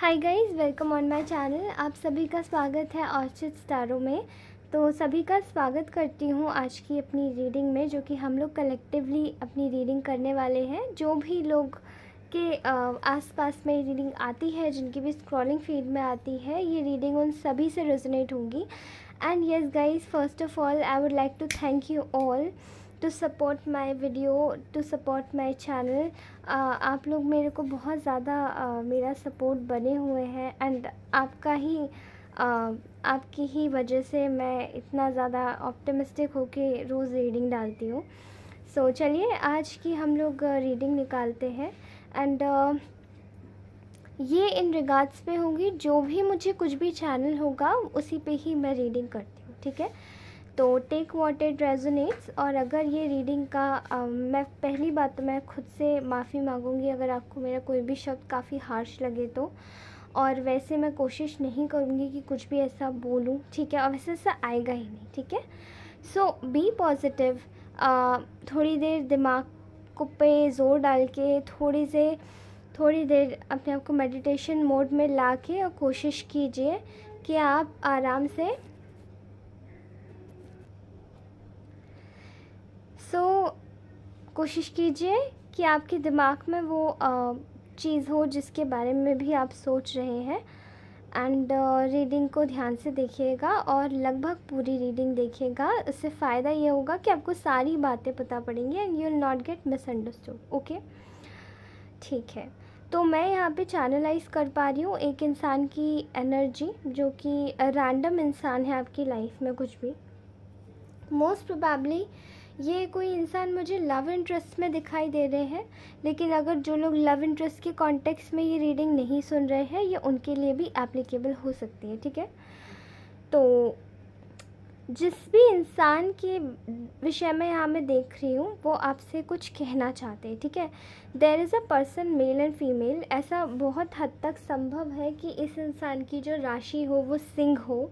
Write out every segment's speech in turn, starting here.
Hi guys, welcome on my channel. आप सभी का स्वागत है ऑर्चिड स्टारों में। तो सभी का स्वागत करती हूँ आज की अपनी रीडिंग में, जो कि हम लोग कलेक्टिवली अपनी रीडिंग करने वाले हैं। जो भी लोग के आसपास में रीडिंग आती है, जिनकी भी स्क्रॉलिंग फीड में आती है, ये रीडिंग उन सभी से रेजोनेट होंगी। And yes guys, first of all I would like to thank you all to support my video, to support my channel. आप लोग मेरे को बहुत ज़्यादा मेरा सपोर्ट बने हुए हैं एंड आपकी ही वजह से मैं इतना ज़्यादा ऑप्टिमिस्टिक होके रोज़ रीडिंग डालती हूँ। सो चलिए आज की हम लोग रीडिंग निकालते हैं। एंड ये इन रिगार्ड्स पे होंगी, जो भी मुझे कुछ भी चैनल होगा उसी पे ही मैं रीडिंग करती हूँ, ठीक है। तो टेक व्हाट इट रेजोनेट्स। और अगर ये रीडिंग का मैं पहली बात तो मैं खुद से माफ़ी मांगूंगी अगर आपको मेरा कोई भी शब्द काफ़ी हार्श लगे तो। और वैसे मैं कोशिश नहीं करूँगी कि कुछ भी ऐसा बोलूँ, ठीक है। और वैसे ऐसा आएगा ही नहीं, ठीक है। सो बी पॉजिटिव। थोड़ी देर दिमाग को पे ज़ोर डाल के थोड़ी देर अपने आप को मेडिटेशन मोड में ला के और कोशिश कीजिए कि आप आराम से कोशिश कीजिए कि आपके दिमाग में वो चीज़ हो जिसके बारे में भी आप सोच रहे हैं। एंड रीडिंग को ध्यान से देखिएगा और लगभग पूरी रीडिंग देखिएगा। इससे फ़ायदा ये होगा कि आपको सारी बातें पता पड़ेंगी and you will not gate misunderstood, okay. ठीक है, तो मैं यहाँ पे चैनलाइज कर पा रही हूँ एक इंसान की एनर्जी, जो कि रैंडम इंसान है आपकी लाइफ में कुछ भी। मोस्ट प्रोबेबली ये कोई इंसान मुझे लव इंटरेस्ट में दिखाई दे रहे हैं, लेकिन अगर जो लोग लव इंटरेस्ट के कॉन्टेक्स्ट में ये रीडिंग नहीं सुन रहे हैं, ये उनके लिए भी एप्लीकेबल हो सकती है, ठीक है। तो जिस भी इंसान के विषय में यहाँ मैं देख रही हूँ वो आपसे कुछ कहना चाहते हैं, ठीक है। There is a person, male and female. ऐसा बहुत हद तक संभव है कि इस इंसान की जो राशि हो वो सिंह हो,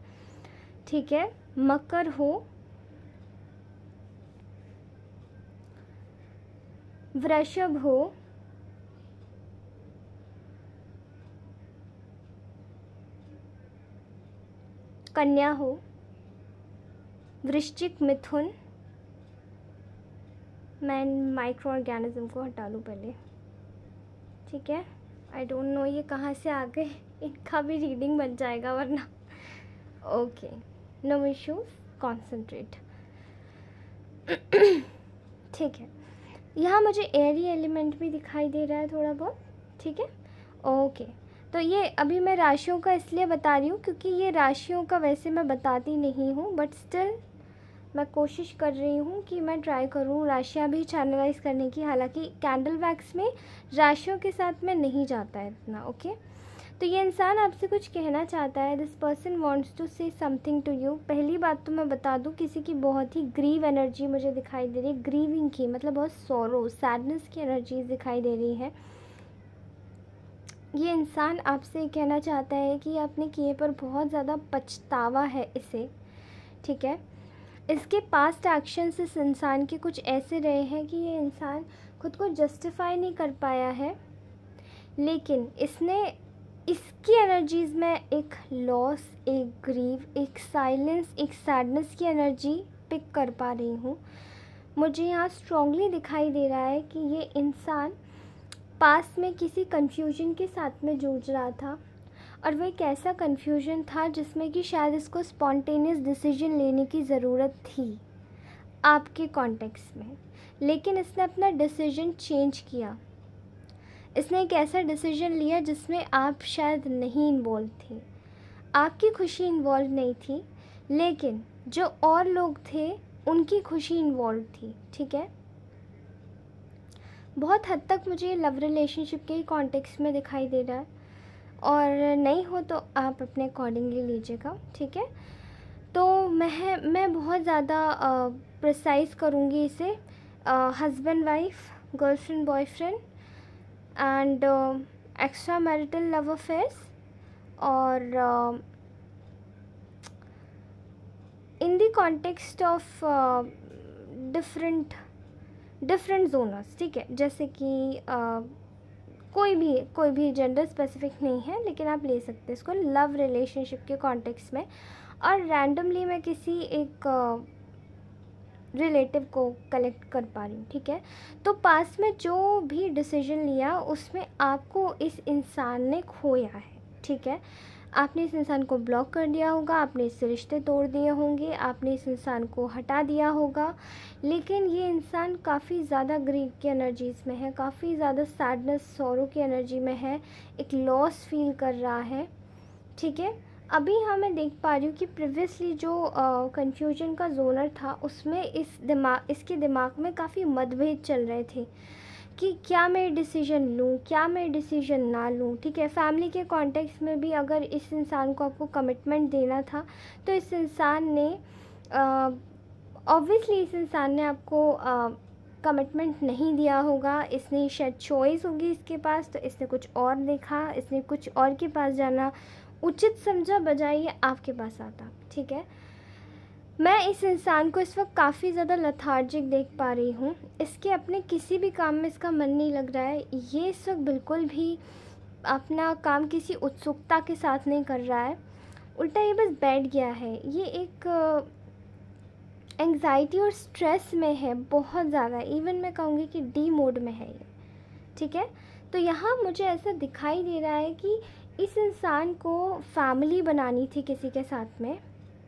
ठीक है, मकर हो, वृषभ हो, कन्या हो, वृश्चिक, मिथुन। मैं माइक्रो ऑर्गेनिज्म को हटा लूँ पहले, ठीक है। आई डोंट नो ये कहाँ से आ गए, इनका भी रीडिंग बन जाएगा वरना। Okay, no issues, concentrate. ठीक है, यहाँ मुझे एयरी एलिमेंट भी दिखाई दे रहा है थोड़ा बहुत, ठीक है। ओके, तो ये अभी मैं राशियों का इसलिए बता रही हूँ क्योंकि ये राशियों का वैसे मैं बताती नहीं हूँ, बट स्टिल मैं कोशिश कर रही हूँ कि मैं ट्राई करूँ राशियाँ भी चैनलाइज करने की। हालांकि कैंडल वैक्स में राशियों के साथ में नहीं जाता है इतना, ओके। तो ये इंसान आपसे कुछ कहना चाहता है। This person wants to say something to you. पहली बात तो मैं बता दूं, किसी की बहुत ही ग्रीव एनर्जी मुझे दिखाई दे रही है। ग्रीविंग की मतलब बहुत सोरो, सैडनेस की एनर्जीज दिखाई दे रही है। ये इंसान आपसे कहना चाहता है कि आपने किए पर बहुत ज़्यादा पछतावा है इसे, ठीक है। इसके पास्ट एक्शंस इस इंसान के कुछ ऐसे रहे हैं कि ये इंसान खुद को जस्टिफाई नहीं कर पाया है, लेकिन इसकी एनर्जीज़ में एक लॉस, एक ग्रीव, एक साइलेंस, एक सैडनेस की एनर्जी पिक कर पा रही हूँ। मुझे यहाँ स्ट्रॉन्गली दिखाई दे रहा है कि ये इंसान पास में किसी कन्फ्यूजन के साथ में जूझ रहा था, और वो एक ऐसा कन्फ्यूजन था जिसमें कि शायद इसको स्पॉन्टेनियस डिसीजन लेने की ज़रूरत थी आपके कॉन्टेक्स्ट में, लेकिन इसने अपना डिसीजन चेंज किया। इसने एक ऐसा डिसीजन लिया जिसमें आप शायद नहीं इन्वॉल्व थी, आपकी खुशी इन्वॉल्व नहीं थी, लेकिन जो और लोग थे उनकी खुशी इन्वॉल्व थी, ठीक है। बहुत हद तक मुझे लव रिलेशनशिप के ही कॉन्टेक्स्ट में दिखाई दे रहा है, और नहीं हो तो आप अपने अकॉर्डिंगली लीजिएगा, ठीक है। तो मैं बहुत ज़्यादा प्रिसाइज करूँगी इसे। Husband wife, girlfriend boyfriend and extra marital love affairs, और in the context of different genres, ठीक है। जैसे कि कोई भी जेंडर स्पेसिफिक नहीं है, लेकिन आप ले सकते हैं इसको लव रिलेशनशिप के कॉन्टेक्स्ट में। और रैंडमली मैं किसी एक रिलेटिव को कलेक्ट कर पा रही हूँ, ठीक है। तो पास में जो भी डिसीजन लिया उसमें आपको इस इंसान ने खोया है, ठीक है। आपने इस इंसान को ब्लॉक कर दिया होगा, आपने इससे रिश्ते तोड़ दिए होंगे, आपने इस इंसान को हटा दिया होगा, लेकिन ये इंसान काफ़ी ज़्यादा ग्रीफ की एनर्जीज़ में है, काफ़ी ज़्यादा सैडनेस सौरो की एनर्जी में है, एक लॉस फील कर रहा है, ठीक है। अभी हाँ मैं देख पा रही हूँ कि प्रीवियसली जो कन्फ्यूजन का जोनर था उसमें इसके दिमाग में काफ़ी मतभेद चल रहे थे कि क्या मैं डिसीजन लूँ, क्या मैं डिसीजन ना लूँ, ठीक है। फैमिली के कॉन्टेक्स्ट में भी अगर इस इंसान को आपको कमिटमेंट देना था तो इस इंसान ने ऑब्वियसली इस इंसान ने आपको कमिटमेंट नहीं दिया होगा, इसने शायद चॉइस होगी इसके पास, तो इसने कुछ और देखा, इसने कुछ और के पास जाना उचित समझा बजाय ये आपके पास आता, ठीक है। मैं इस इंसान को इस वक्त काफ़ी ज़्यादा लथार्जिक देख पा रही हूँ, इसके अपने किसी भी काम में इसका मन नहीं लग रहा है, ये इस वक्त बिल्कुल भी अपना काम किसी उत्सुकता के साथ नहीं कर रहा है, उल्टा ये बस बैठ गया है। ये एक एंग्जाइटी और स्ट्रेस में है बहुत ज़्यादा, इवन मैं कहूँगी कि डी मोड में है ये, ठीक है। तो यहाँ मुझे ऐसा दिखाई दे रहा है कि इस इंसान को फैमिली बनानी थी किसी के साथ में,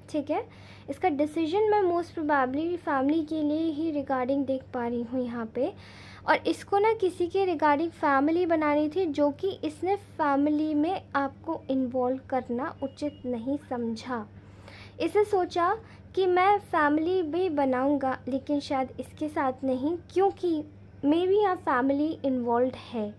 ठीक है। इसका डिसीजन मैं मोस्ट प्रोबेबली फैमिली के लिए ही रिगार्डिंग देख पा रही हूँ यहाँ पे, और इसको ना किसी के रिगार्डिंग फैमिली बनानी थी जो कि इसने फैमिली में आपको इन्वॉल्व करना उचित नहीं समझा। इसे सोचा कि मैं फैमिली भी बनाऊंगा लेकिन शायद इसके साथ नहीं, क्योंकि मे बी यहाँ फैमिली इन्वॉल्व है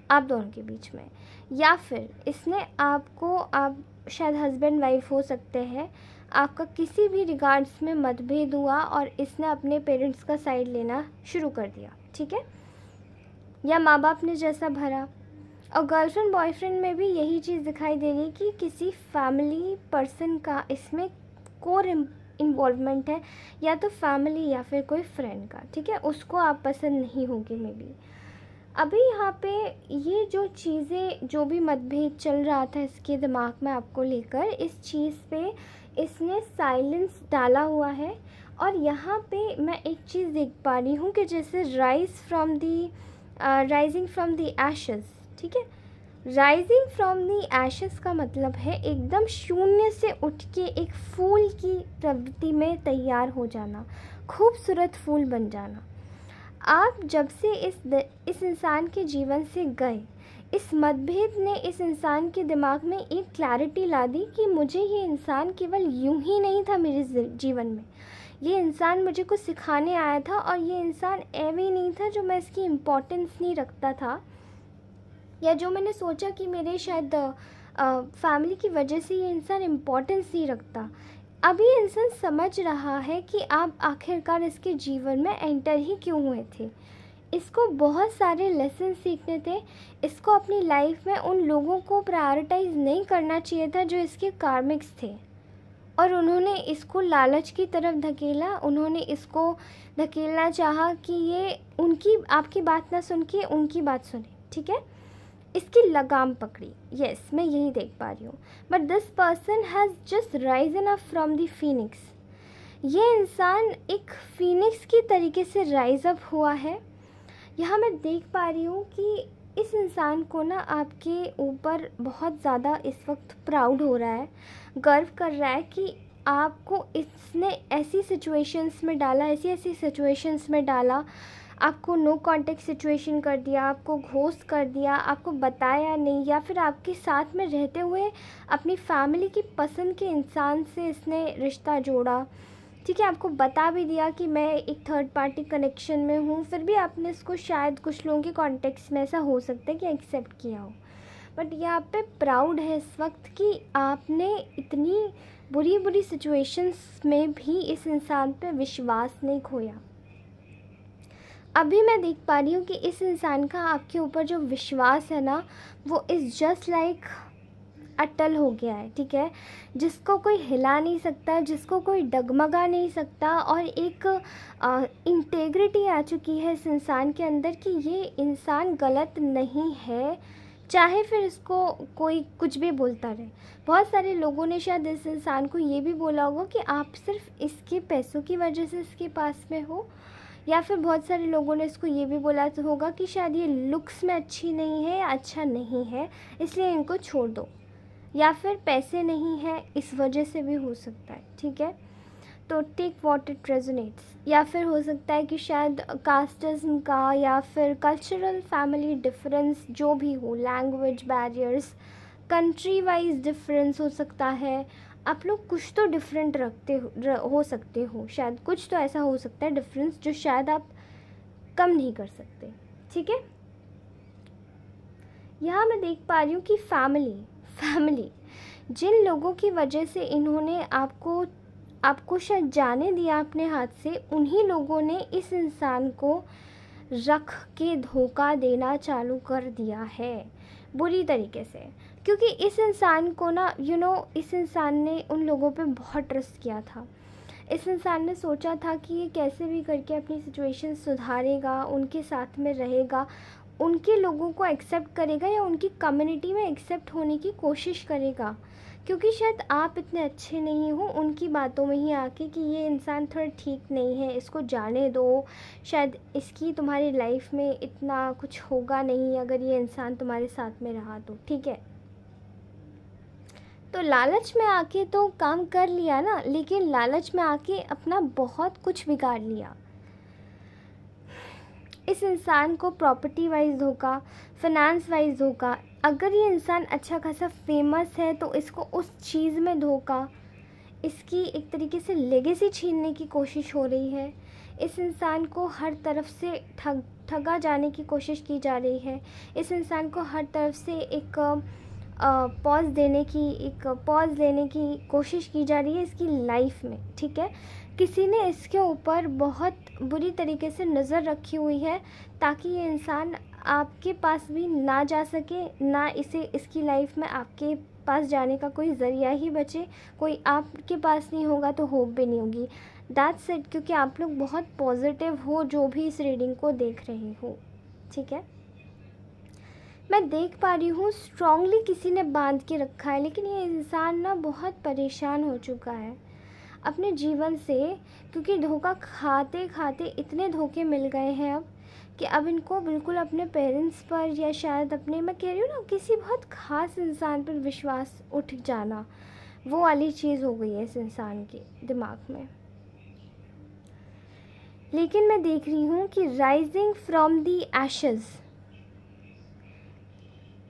आप दोनों के बीच में, या फिर इसने आपको, आप शायद हस्बैंड वाइफ हो सकते हैं, आपका किसी भी रिगार्ड्स में मतभेद हुआ और इसने अपने पेरेंट्स का साइड लेना शुरू कर दिया, ठीक है, या माँ बाप ने जैसा भरा। और गर्लफ्रेंड बॉयफ्रेंड में भी यही चीज़ दिखाई दे रही है कि किसी फैमिली पर्सन का इसमें कोर इन्वॉल्वमेंट है, या तो फैमिली या फिर कोई फ्रेंड का, ठीक है, उसको आप पसंद नहीं होगी मे बी। अभी यहाँ पे ये जो चीज़ें, जो भी मतभेद चल रहा था इसके दिमाग में आपको लेकर, इस चीज़ पे इसने साइलेंस डाला हुआ है। और यहाँ पे मैं एक चीज़ देख पा रही हूँ कि जैसे राइजिंग फ्रॉम दी एशेस, ठीक है। राइजिंग फ्रॉम दी एशेस का मतलब है एकदम शून्य से उठ के एक फूल की प्रवृत्ति में तैयार हो जाना, खूबसूरत फूल बन जाना। आप जब से इस इंसान के जीवन से गए, इस मतभेद ने इस इंसान के दिमाग में एक क्लैरिटी ला दी कि मुझे ये इंसान केवल यूं ही नहीं था मेरे जीवन में, ये इंसान मुझे कुछ सिखाने आया था, और ये इंसान ऐवे ही नहीं था जो मैं इसकी इम्पोर्टेंस नहीं रखता था, या जो मैंने सोचा कि मेरे शायद फैमिली की वजह से ये इंसान इम्पोर्टेंस नहीं रखता। अभी इंसान समझ रहा है कि आप आखिरकार इसके जीवन में एंटर ही क्यों हुए थे। इसको बहुत सारे लेसन सीखने थे, इसको अपनी लाइफ में उन लोगों को प्रायोरिटाइज नहीं करना चाहिए था जो इसके कार्मिक्स थे, और उन्होंने इसको लालच की तरफ धकेला, उन्होंने इसको धकेलना चाहा कि ये उनकी, आपकी बात ना सुन के उनकी बात सुने, ठीक है, इसकी लगाम पकड़ी। यस, मैं यही देख पा रही हूँ। But this person has just Ryzen up from the Phoenix. ये इंसान एक फीनिक्स की तरीके से राइज अप हुआ है। यहाँ मैं देख पा रही हूँ कि इस इंसान को ना आपके ऊपर बहुत ज़्यादा इस वक्त प्राउड हो रहा है, गर्व कर रहा है कि आपको इसने ऐसी सिचुएशंस में डाला, ऐसी सिचुएशंस में डाला, आपको नो कांटेक्ट सिचुएशन कर दिया, आपको घोस्ट कर दिया, आपको बताया नहीं, या फिर आपके साथ में रहते हुए अपनी फैमिली की पसंद के इंसान से इसने रिश्ता जोड़ा, ठीक है, आपको बता भी दिया कि मैं एक थर्ड पार्टी कनेक्शन में हूँ, फिर भी आपने इसको शायद कुछ लोगों के कॉन्टेक्स्ट में ऐसा हो सकता है कि एक्सेप्ट किया हो। बट यहाँ पे प्राउड है इस वक्त कि आपने इतनी बुरी सिचुएशंस में भी इस इंसान पे विश्वास नहीं खोया। अभी मैं देख पा रही हूँ कि इस इंसान का आपके ऊपर जो विश्वास है ना, वो इज़ जस्ट लाइक अटल हो गया है, ठीक है, जिसको कोई हिला नहीं सकता, जिसको कोई डगमगा नहीं सकता, और एक इंटेग्रिटी आ चुकी है इस इंसान के अंदर कि ये इंसान गलत नहीं है, चाहे फिर इसको कोई कुछ भी बोलता रहे। बहुत सारे लोगों ने शायद इस इंसान को ये भी बोला होगा कि आप सिर्फ इसके पैसों की वजह से इसके पास में हो, या फिर बहुत सारे लोगों ने इसको ये भी बोला तो होगा कि शायद ये लुक्स में अच्छी नहीं है या अच्छा नहीं है, इसलिए इनको छोड़ दो, या फिर पैसे नहीं है इस वजह से भी हो सकता है, ठीक है। तो टेक व्हाट इट रेजोनेट्स, या फिर हो सकता है कि शायद कास्टिज्म का या फिर कल्चरल फैमिली डिफरेंस जो भी हो, language barriers, country wise difference हो सकता है। आप लोग कुछ तो डिफरेंट हो सकते हो, शायद कुछ तो ऐसा हो सकता है डिफरेंस जो शायद आप कम नहीं कर सकते, ठीक है। यहाँ मैं देख पा रही हूँ कि फैमिली जिन लोगों की वजह से इन्होंने आपको शायद जाने दिया अपने हाथ से, उन्हीं लोगों ने इस इंसान को रख के धोखा देना चालू कर दिया है बुरी तरीके से, क्योंकि इस इंसान को ना इस इंसान ने उन लोगों पे बहुत ट्रस्ट किया था। इस इंसान ने सोचा था कि ये कैसे भी करके अपनी सिचुएशन सुधारेगा, उनके साथ में रहेगा, उनके लोगों को एक्सेप्ट करेगा या उनकी कम्युनिटी में एक्सेप्ट होने की कोशिश करेगा, क्योंकि शायद आप इतने अच्छे नहीं हो उनकी बातों में ही आके कि ये इंसान थोड़ा ठीक नहीं है, इसको जाने दो, शायद इसकी तुम्हारी लाइफ में इतना कुछ होगा नहीं अगर ये इंसान तुम्हारे साथ में रहा तो, ठीक है। तो लालच में आके तो काम कर लिया ना, लेकिन लालच में आके अपना बहुत कुछ बिगाड़ लिया। इस इंसान को प्रॉपर्टी वाइज धोखा, फाइनेंस वाइज धोखा, अगर ये इंसान अच्छा खासा फेमस है तो इसको उस चीज़ में धोखा, इसकी एक तरीके से लेगेसी छीनने की कोशिश हो रही है। इस इंसान को हर तरफ से ठगा जाने की कोशिश की जा रही है। इस इंसान को हर तरफ से एक पॉज लेने की कोशिश की जा रही है इसकी लाइफ में, ठीक है। किसी ने इसके ऊपर बहुत बुरी तरीके से नज़र रखी हुई है ताकि ये इंसान आपके पास भी ना जा सके, ना इसकी लाइफ में आपके पास जाने का कोई ज़रिया ही बचे, कोई आपके पास नहीं होगा तो होप भी नहीं होगी। दैट्स इट, क्योंकि आप लोग बहुत पॉजिटिव हो जो भी इस रीडिंग को देख रहे हो, ठीक है। मैं देख पा रही हूँ स्ट्रांगली किसी ने बांध के रखा है, लेकिन ये इंसान ना बहुत परेशान हो चुका है अपने जीवन से, क्योंकि धोखा खाते खाते इतने धोखे मिल गए हैं अब कि अब इनको बिल्कुल अपने पेरेंट्स पर या शायद अपने, मैं कह रही हूँ ना, किसी बहुत ख़ास इंसान पर विश्वास उठ जाना, वो वाली चीज़ हो गई है इस इंसान के दिमाग में। लेकिन मैं देख रही हूँ कि राइजिंग फ्रॉम दी एशेज़,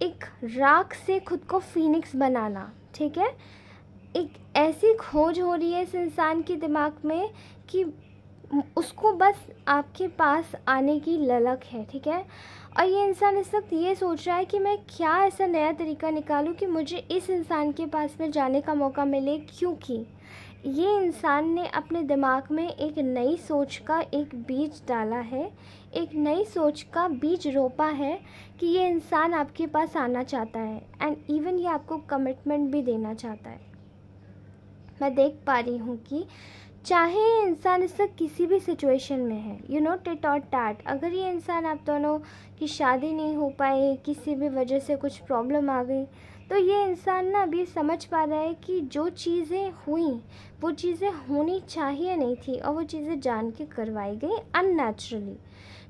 एक राख से खुद को फीनिक्स बनाना, ठीक है। एक ऐसी खोज हो रही है इस इंसान के दिमाग में कि उसको बस आपके पास आने की ललक है, ठीक है। और ये इंसान इस वक्त ये सोच रहा है कि मैं क्या ऐसा नया तरीका निकालूं कि मुझे इस इंसान के पास में जाने का मौका मिले, क्योंकि ये इंसान ने अपने दिमाग में एक नई सोच का एक बीज डाला है, एक नई सोच का बीज रोपा है कि ये इंसान आपके पास आना चाहता है, एंड इवन ये आपको कमिटमेंट भी देना चाहता है। मैं देख पा रही हूँ कि चाहे ये इंसान इस वक्त किसी भी सिचुएशन में है, टिट और टैट, अगर ये इंसान आप दोनों की शादी नहीं हो पाए, किसी भी वजह से कुछ प्रॉब्लम आ गई, तो ये इंसान ना अभी समझ पा रहा है कि जो चीज़ें हुई वो चीज़ें होनी चाहिए नहीं थी और वो चीज़ें जान के करवाई गई अननेचुरली।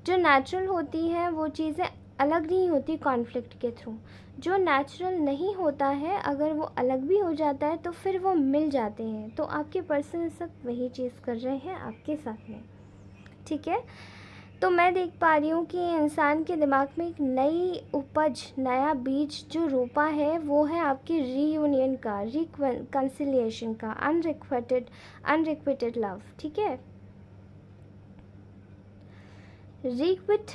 जो नेचुरल होती हैं वो चीज़ें अलग नहीं होती कॉन्फ्लिक्ट के थ्रू, जो नेचुरल नहीं होता है अगर वो अलग भी हो जाता है तो फिर वो मिल जाते हैं। तो आपके पर्सन सब वही चीज़ कर रहे हैं आपके साथ में, ठीक है। तो मैं देख पा रही हूँ कि इंसान के दिमाग में एक नई उपज, नया बीज जो रोपा है वो है आपके रीयूनियन का, रिकंसिलिएशन का, अनरिक्विटेड लव, ठीक है। रिक्विट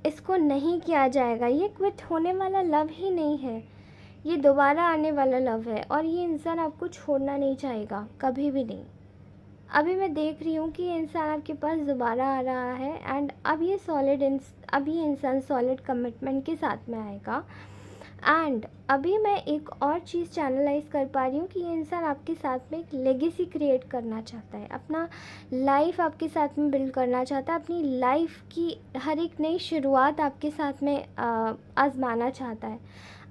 इसको नहीं किया जाएगा, ये क्विट होने वाला लव ही नहीं है, ये दोबारा आने वाला लव है और ये इंसान आपको छोड़ना नहीं चाहेगा कभी भी नहीं। अभी मैं देख रही हूँ कि ये इंसान आपके पास दोबारा आ रहा है एंड अब ये इंसान सॉलिड कमिटमेंट के साथ में आएगा। एंड अभी मैं एक और चीज़ चैनलाइज कर पा रही हूँ कि ये इंसान आपके साथ में एक लेगेसी क्रिएट करना चाहता है, अपना लाइफ आपके साथ में बिल्ड करना चाहता है, अपनी लाइफ की हर एक नई शुरुआत आपके साथ में आजमाना चाहता है,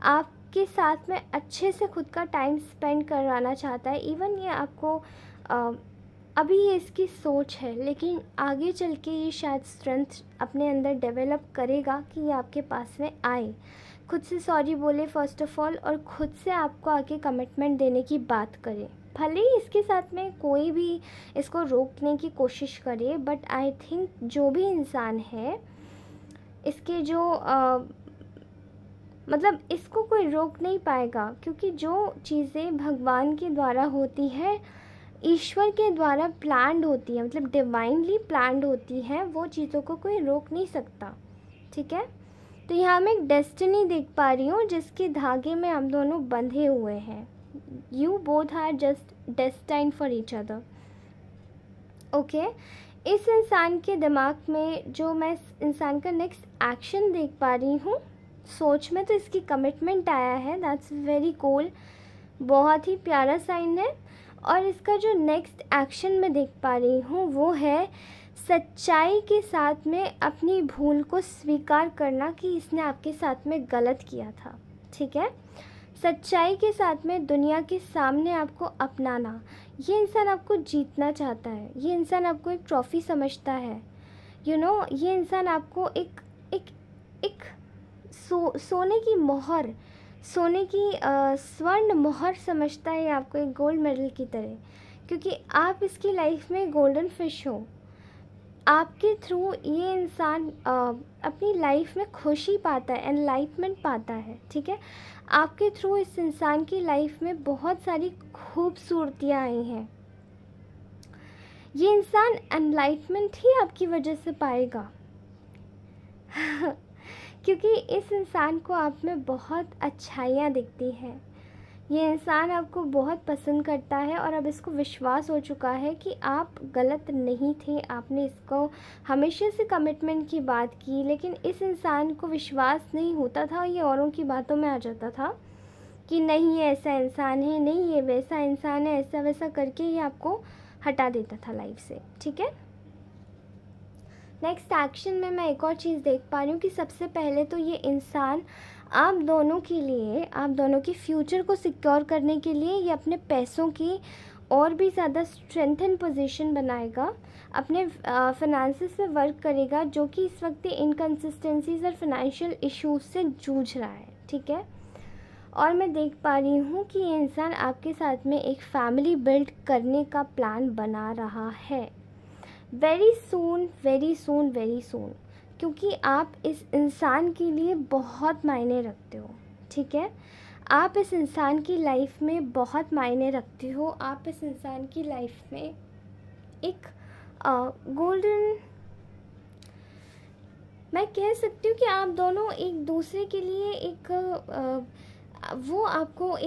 आपके साथ में अच्छे से खुद का टाइम स्पेंड करवाना चाहता है। इवन ये आपको अभी ये इसकी सोच है, लेकिन आगे चल के ये शायद स्ट्रेंथ अपने अंदर डेवलप करेगा कि ये आपके पास में आए, खुद से सॉरी बोले फर्स्ट ऑफ ऑल, और खुद से आपको आके कमिटमेंट देने की बात करे। भले ही इसके साथ में कोई भी इसको रोकने की कोशिश करे, बट आई थिंक जो भी इंसान है इसके जो मतलब इसको कोई रोक नहीं पाएगा, क्योंकि जो चीज़ें भगवान के द्वारा होती है, ईश्वर के द्वारा प्लान्ड होती है, मतलब डिवाइनली प्लान्ड होती है, वो चीज़ों को कोई रोक नहीं सकता। ठीक है, तो यहाँ मैं एक डेस्टिनी देख पा रही हूँ जिसके धागे में हम दोनों बंधे हुए हैं। You both are just destined for each other. Okay, इस इंसान के दिमाग में जो मैं इंसान का नेक्स्ट एक्शन देख पा रही हूँ, सोच में तो इसकी कमिटमेंट आया है, दैट्स वेरी कूल, बहुत ही प्यारा साइन है। और इसका जो नेक्स्ट एक्शन मैं देख पा रही हूँ वो है सच्चाई के साथ में अपनी भूल को स्वीकार करना कि इसने आपके साथ में गलत किया था। ठीक है, सच्चाई के साथ में दुनिया के सामने आपको अपनाना। ये इंसान आपको जीतना चाहता है, ये इंसान आपको एक ट्रॉफी समझता है, ये इंसान आपको एक एक एक सोने की मोहर, सोने की स्वर्ण मोहर समझता है आपको, एक गोल्ड मेडल की तरह, क्योंकि आप इसकी लाइफ में गोल्डन फिश हो। आपके थ्रू ये इंसान अपनी लाइफ में खुशी पाता है, एनलाइटमेंट पाता है। ठीक है, आपके थ्रू इस इंसान की लाइफ में बहुत सारी खूबसूरतियाँ आई हैं। ये इंसान एनलाइटमेंट ही आपकी वजह से पाएगा क्योंकि इस इंसान को आप में बहुत अच्छाइयाँ दिखती हैं। ये इंसान आपको बहुत पसंद करता है और अब इसको विश्वास हो चुका है कि आप गलत नहीं थे। आपने इसको हमेशा से कमिटमेंट की बात की, लेकिन इस इंसान को विश्वास नहीं होता था, ये औरों की बातों में आ जाता था कि नहीं ये ऐसा इंसान है, नहीं ये वैसा इंसान है, ऐसा वैसा करके ये आपको हटा देता था लाइफ से। ठीक है, नेक्स्ट एक्शन में मैं एक और चीज़ देख पा रही हूँ कि सबसे पहले तो ये इंसान आप दोनों के लिए, आप दोनों की फ्यूचर को सिक्योर करने के लिए ये अपने पैसों की और भी ज़्यादा स्ट्रेंथन पोजीशन बनाएगा, अपने फाइनेंसेस पे वर्क करेगा, जो कि इस वक्त इनकन्सिस्टेंसीज और फाइनेंशियल इश्यूज से जूझ रहा है। ठीक है, और मैं देख पा रही हूँ कि ये इंसान आपके साथ में एक फैमिली बिल्ड करने का प्लान बना रहा है very soon, very soon, very soon, क्योंकि आप इस इंसान के लिए बहुत मायने रखते हो। ठीक है, आप इस इंसान की लाइफ में बहुत मायने रखते हो। आप इस इंसान की लाइफ में एक गोल्डन, मैं कह सकती हूँ कि आप दोनों एक दूसरे के लिए एक वो आपको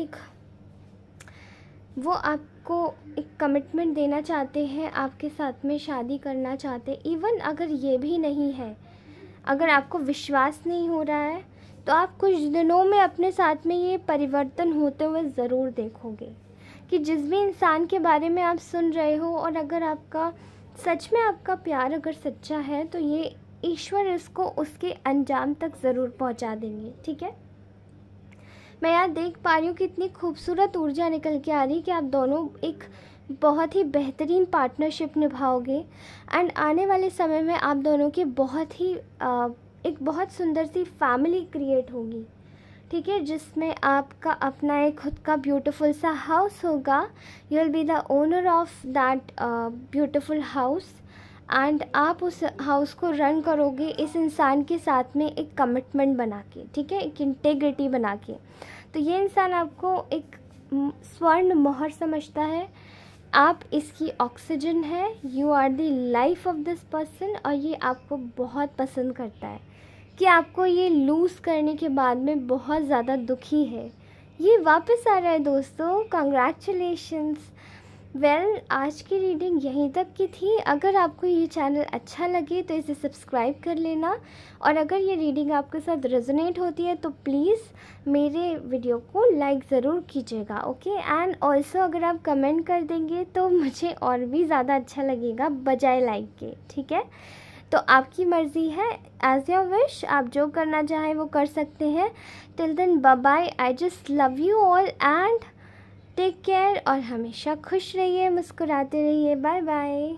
एक कमिटमेंट देना चाहते हैं, आपके साथ में शादी करना चाहते हैं। इवन अगर ये भी नहीं है, अगर आपको विश्वास नहीं हो रहा है, तो आप कुछ दिनों में अपने साथ में ये परिवर्तन होते हुए ज़रूर देखोगे कि जिस भी इंसान के बारे में आप सुन रहे हो, और अगर आपका सच में आपका प्यार अगर सच्चा है, तो ये ईश्वर इसको उसके अंजाम तक ज़रूर पहुंचा देंगे। ठीक है, मैं यहाँ देख पा रही हूँ कि इतनी खूबसूरत ऊर्जा निकल के आ रही है कि आप दोनों एक बहुत ही बेहतरीन पार्टनरशिप निभाओगे, एंड आने वाले समय में आप दोनों की एक बहुत सुंदर सी फैमिली क्रिएट होगी। ठीक है, जिसमें आपका अपना एक खुद का ब्यूटीफुल सा हाउस होगा। You will be the owner of that beautiful house, and आप उस हाउस को रन करोगे इस इंसान के साथ में एक कमिटमेंट बना के। ठीक है, एक इंटेग्रिटी बना के। तो ये इंसान आपको एक स्वर्ण मोहर समझता है, आप इसकी ऑक्सीजन है, you are the life of this person, और ये आपको बहुत पसंद करता है कि आपको ये लूज़ करने के बाद में बहुत ज़्यादा दुखी है। ये वापस आ रहा है दोस्तों, कंग्रेचुलेशंस। आज की रीडिंग यहीं तक की थी। अगर आपको ये चैनल अच्छा लगे तो इसे सब्सक्राइब कर लेना, और अगर ये रीडिंग आपके साथ रेजोनेट होती है तो प्लीज़ मेरे वीडियो को लाइक ज़रूर कीजिएगा, ओके। एंड ऑल्सो अगर आप कमेंट कर देंगे तो मुझे और भी ज़्यादा अच्छा लगेगा बजाय लाइक के, ठीक है। तो आपकी मर्ज़ी है, एज योर विश, आप जो करना चाहें वो कर सकते हैं। Till then bye bye, I just love you all and take care, और हमेशा खुश रहिए, मुस्कुराते रहिए। Bye bye.